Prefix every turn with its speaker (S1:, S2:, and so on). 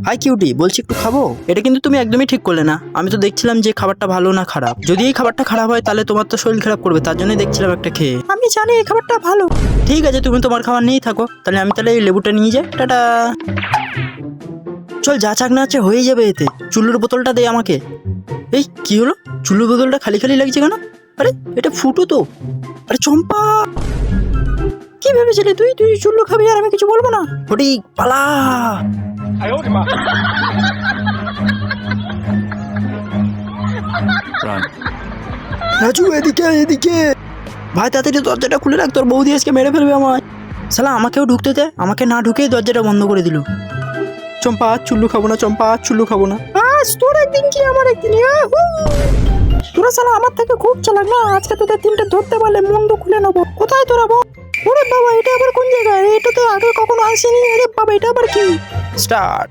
S1: High cutie, বলছি একটু খাবো? এটা কিন্তু তুমি একদমই ঠিক করলে না। আমি তো দেখছিলাম যে খাবারটা ভালো না খারাপ। যদি এই খাবারটা খারাপ হয় তাহলে তোমার তো শরীর খারাপ করবে, তার জন্যই দেখছিলাম একটা খেয়ে। আমি জানি এই খাবারটা ভালো। ঠিক আছে, তুমি তোমার খাবার নিয়েই থাকো, তাহলে আমি তাহলে এই লেবুটা নিয়ে যাই। টাটা। চল, যা চাক না আছে হয়ে যাবে এতে। চুল্লুর বোতলটা দে আমাকে। এই কি হলো, চুল্লুর বোতলটা খালি খালি লাগছে কেন? আরে এটা ফুটো তো। আরে চম্পা, কি ভেবেছিলি তুই তুই চুল্লু খাবি আর আমি কিছু বলবো না? ফটিক পালা। রাজু এদিকে এদিকে। ভাই তাড়াতাড়ি দরজাটা খুলে রাখ, তোর বৌদি আজকে মেরে ফেলবে আমায়। শালা আমাকেও ঢুকতে দে, আমাকে না ঢুকেই দরজাটা বন্ধ করে দিল। চম্পা চুল্লু খাবো না, চম্পা চুল্লু খাবো না। আজ তোর একদিন কি আমার একদিন। তোরা শালা আমার থেকে খুব চালাক না, আজকে তোদের তিনটে ধরতে পারলে মুন্ডু খুলে নেবো। কোথায় তোরা বল? ওরে বাবা, এটা আবার কোন জায়গায়? এটা তো আগে কখনো আসেনি। আরে বাবা, এটা আবার কি? স্টার্ট।